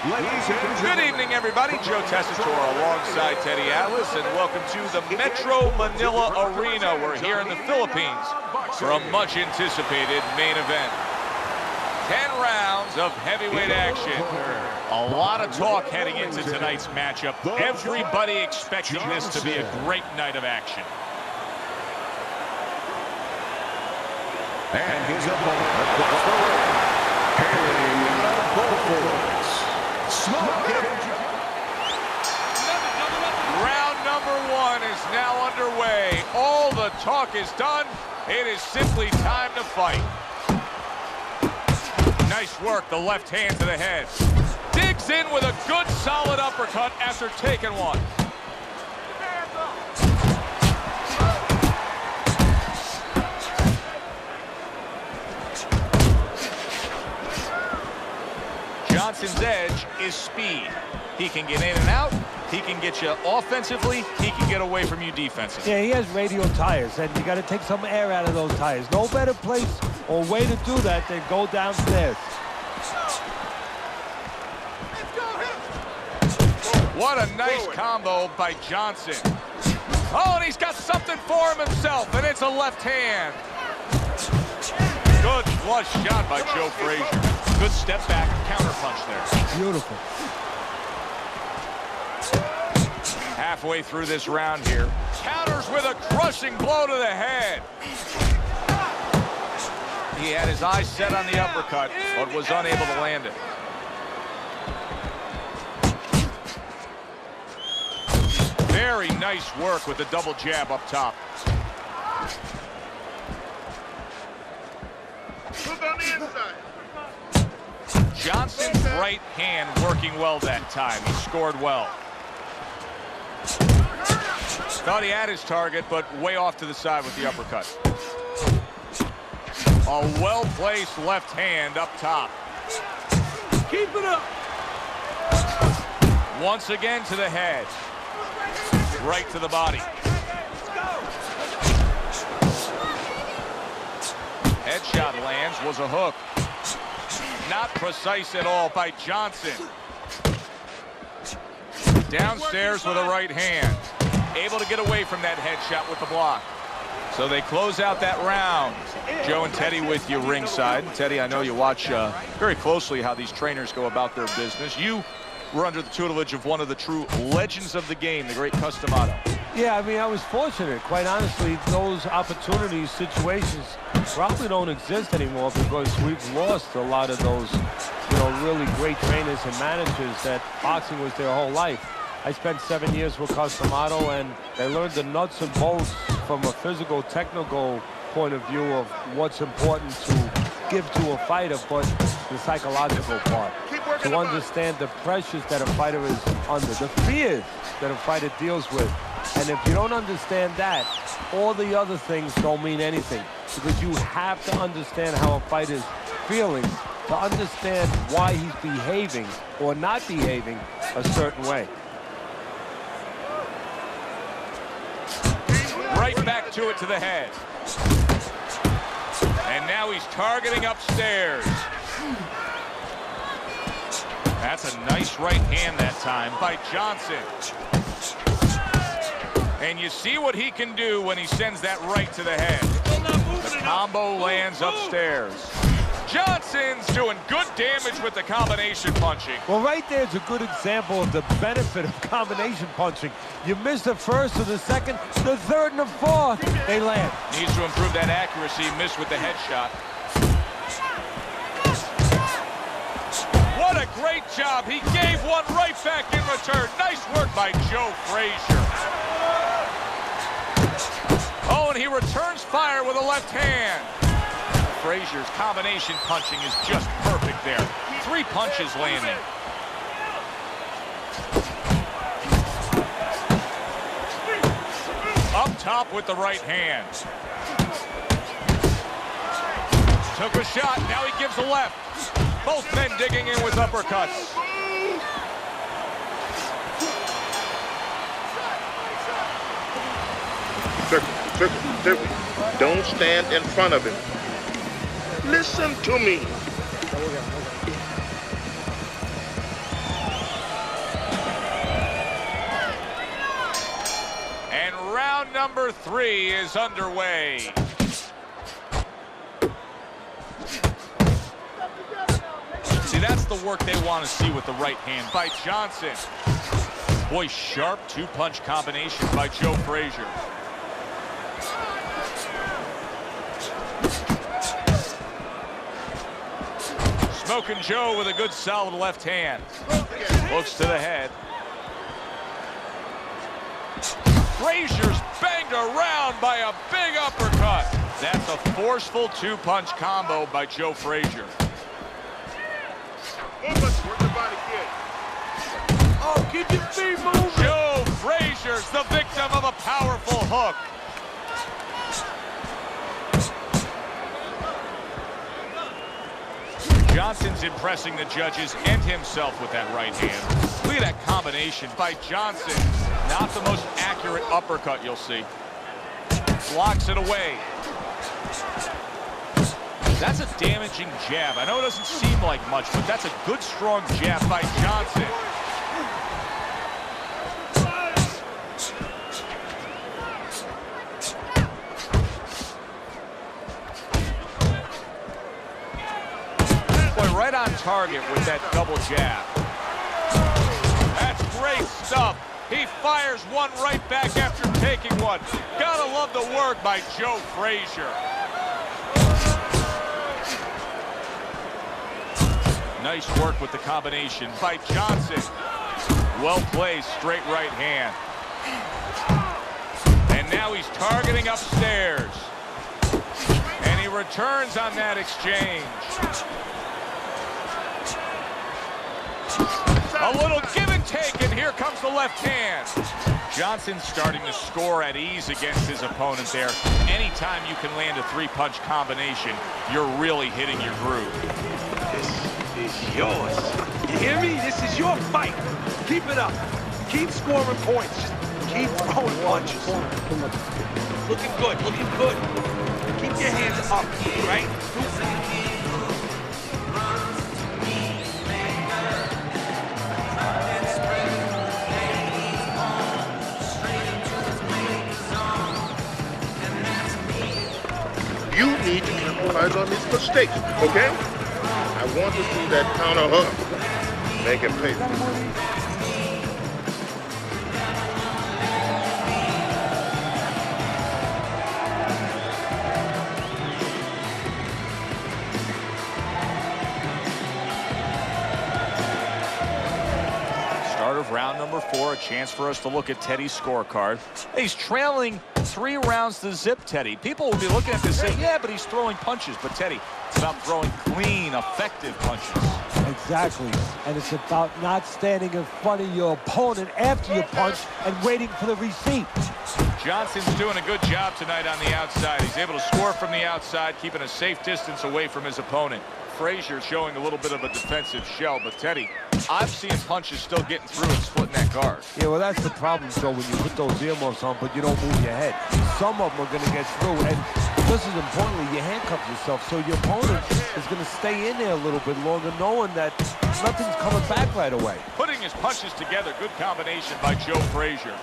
Good evening, everybody. Joe Tessitore alongside Teddy Atlas, and welcome to the Metro Manila Arena. We're here in the Philippines for a much-anticipated main event. 10 rounds of heavyweight action. A lot of talk heading into tonight's matchup. Everybody expecting this to be a great night of action. And his opponent across the ring, hailing out of Beaufort, Round number one is now underway. All the talk is done. It is simply time to fight. Nice work, the left hand to the head. Digs in with a good solid uppercut after taking one. Johnson's edge is speed. He can get in and out. He can get you offensively. He can get away from you defensively. Yeah, he has radial tires, and you got to take some air out of those tires. No better place or way to do that than go downstairs. What a nice combo by Johnson. Oh, and he's got something for him himself, and it's a left hand. Good flush shot by Joe Fraier. Good step back counter punch there. Beautiful. Halfway through this round here. Counters with a crushing blow to the head. He had his eyes set on the uppercut, but was unable to land it. Very nice work with the double jab up top. Look on the inside. Johnson's right hand working well that time. He scored well. Thought he had his target, but way off to the side with the uppercut. A well-placed left hand up top. Keep it up. Once again to the head. Right to the body. Headshot lands, was a hook. Not precise at all by Johnson. Downstairs with a right hand. Able to get away from that headshot with the block. So they close out that round. Joe and Teddy with you ringside. Teddy, I know you watch very closely how these trainers go about their business. You were under the tutelage of one of the true legends of the game, the great Customato. Yeah, I mean, I was fortunate. Quite honestly, those opportunities, situations probably don't exist anymore because we've lost a lot of those, you know, really great trainers and managers that boxing was their whole life. I spent 7 years with Customato, and they learned the nuts and bolts from a physical, technical point of view of what's important to give to a fighter, but the psychological part. To understand the pressures that a fighter is under, the fears that a fighter deals with. And if you don't understand that, all the other things don't mean anything, because you have to understand how a fighter's feeling to understand why he's behaving or not behaving a certain way. Right back to it to the head. And now he's targeting upstairs. That's a nice right hand that time by Johnson. And you see what he can do when he sends that right to the head. The combo lands upstairs. Johnson's doing good damage with the combination punching. Well, right there's a good example of the benefit of combination punching. You miss the first or the second, the third and the fourth, they land. Needs to improve that accuracy, missed with the headshot. What a great job. He gave one right back in return. Nice work by Joe Fraier. Oh, and he returns fire with a left hand. Fraser's combination punching is just perfect there. 3 punches landing. Up top with the right hand. Took a shot, now he gives a left. Both men digging in with uppercuts. Circle. Don't stand in front of him. Listen to me. number 3 is underway. See, that's the work they want to see with the right hand by Johnson. Boy, sharp two-punch combination by Joe Fraier. Smoking Joe with a good solid left hand. Looks to the head. Fraizier's banged around by a big uppercut. That's a forceful two-punch combo by Joe Fraier. Oh, keep your feet moving. Joe Fraizier's the victim of a powerful hook. Johnson's impressing the judges and himself with that right hand. Look at that combination by Johnson. Not the most accurate uppercut you'll see. Blocks it away. That's a damaging jab. I know it doesn't seem like much, but that's a good, strong jab by Johnson. Boy, right on target with that double jab. That's great stuff. He fires one right back after taking one. Gotta love the work by Joe Fraier. Nice work with the combination by Johnson. Well placed, straight right hand. And now he's targeting upstairs. And he returns on that exchange. A little give and take, and here comes the left hand. Johnson's starting to score at ease against his opponent there. Anytime you can land a three-punch combination, you're really hitting your groove. This is yours. You hear me? This is your fight. Keep it up. Keep scoring points. Just keep throwing punches. Looking good, looking good. Keep your hands up, right? You need to capitalize on these mistakes, okay? I want to see that counter hook. Make it pay. Start of round number 4, a chance for us to look at Teddy's scorecard. He's trailing 3 rounds to zip, Teddy. People will be looking at this and say, yeah, but he's throwing punches. But Teddy, it's about throwing clean, effective punches. Exactly. And it's about not standing in front of your opponent after you punch and waiting for the receipt. Johnson's doing a good job tonight on the outside. He's able to score from the outside, keeping a safe distance away from his opponent. Fraier showing a little bit of a defensive shell, but Teddy, I've seen punches still getting through and splitting that guard. Yeah, well, that's the problem, Joe, when you put those earmuffs on, but you don't move your head. Some of them are going to get through, and just as importantly, you handcuff yourself, so your opponent is going to stay in there a little bit longer, knowing that nothing's coming back right away. Putting his punches together, good combination by Joe Fraier.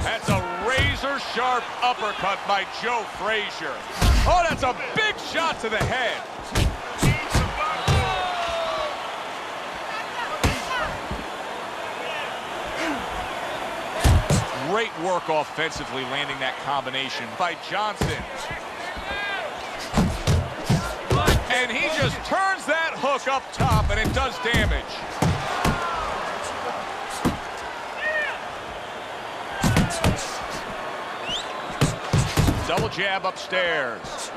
That's a razor-sharp uppercut by Joe Fraier. Oh, that's a big shot to the head. Great work offensively, landing that combination by Johnson. And he just turns that hook up top, and it does damage. Double jab upstairs.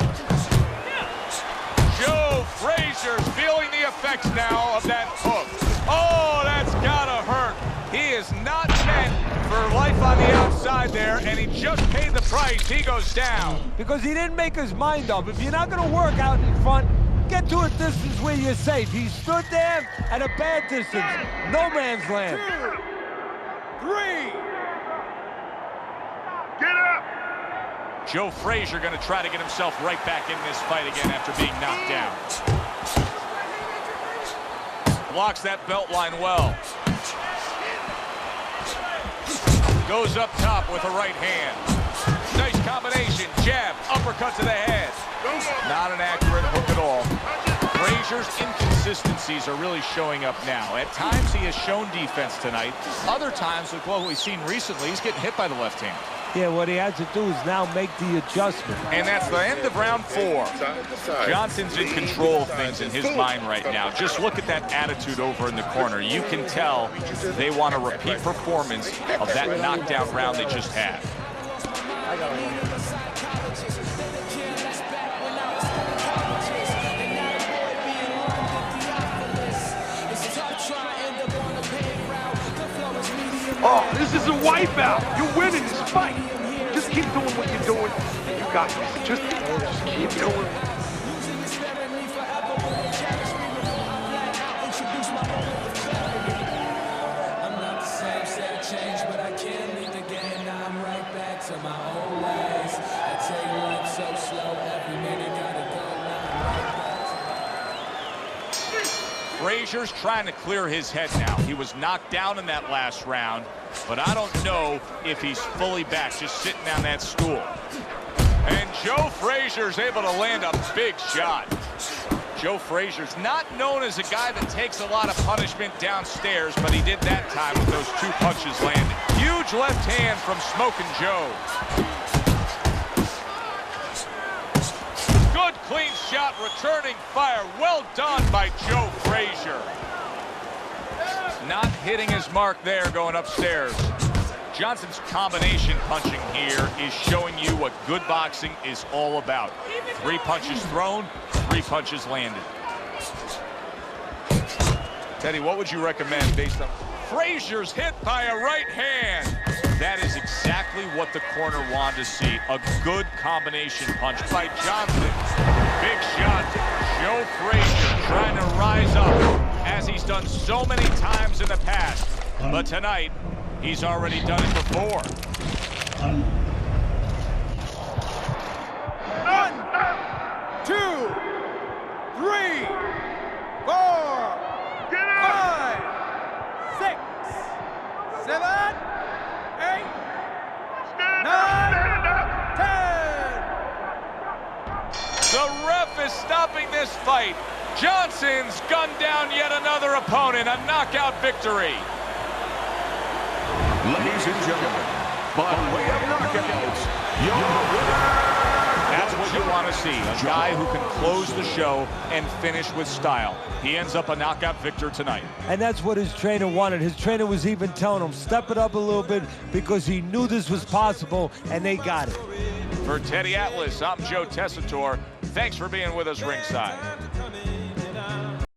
Joe Fraizier's feeling the effects now of that hook. Oh, that's gotta hurt. He is not meant for life on the outside there, and he just paid the price. He goes down. Because he didn't make his mind up. If you're not going to work out in front, get to a distance where you're safe. He stood there at a bad distance. No man's land. 2, 3. Get up! Joe Fraier going to try to get himself right back in this fight again after being knocked down. Blocks that belt line well. Goes up top with a right hand. Nice combination. Jab, uppercut to the head. Not an accurate hook at all. Fraier's inconsistencies are really showing up now. At times he has shown defense tonight. Other times, with what we've seen recently, he's getting hit by the left hand. Yeah, what he has to do is now make the adjustment. And that's the end of round 4. Johnson's in control of things in his mind right now. Just look at that attitude over in the corner. You can tell they want a repeat performance of that knockdown round they just had. Oh, this is a wipeout. You're winning this fight. Just keep doing what you're doing. You got this. Just keep going. I'm not the same, set change, but I can't leave the game. Now I'm right back to my old ways. I take life so slow, every minute gotta go. Now I'm right back to Fraier's trying to clear his head now. He was knocked down in that last round, but I don't know if he's fully back, just sitting on that stool. And Joe Fraier's able to land a big shot. Joe Fraier's not known as a guy that takes a lot of punishment downstairs, but he did that time with those 2 punches landing. Huge left hand from Smokin' Joe. Good clean shot, returning fire. Well done by Joe Fraier. Not hitting his mark there going upstairs. Johnson's combination punching here is showing you what good boxing is all about. 3 punches thrown, 3 punches landed. Teddy, what would you recommend based on Fraier's hit by a right hand? That is exactly what the corner wanted to see. A good combination punch by Johnson. Big shot. Joe Fraier trying to rise up, as he's done so many times in the past. But tonight, he's already done it before. 1, 2, 3, 4, 5, 6, 7, 8, 9, 10. The ref is stopping this fight. Johnson's gunned down yet another opponent. A knockout victory. Ladies and gentlemen, by way of knockouts, your winner. That's what you want to see. A guy who can close the show and finish with style. He ends up a knockout victor tonight. And that's what his trainer wanted. His trainer was even telling him, step it up a little bit, because he knew this was possible, and they got it. For Teddy Atlas, I'm Joe Tessitore. Thanks for being with us ringside.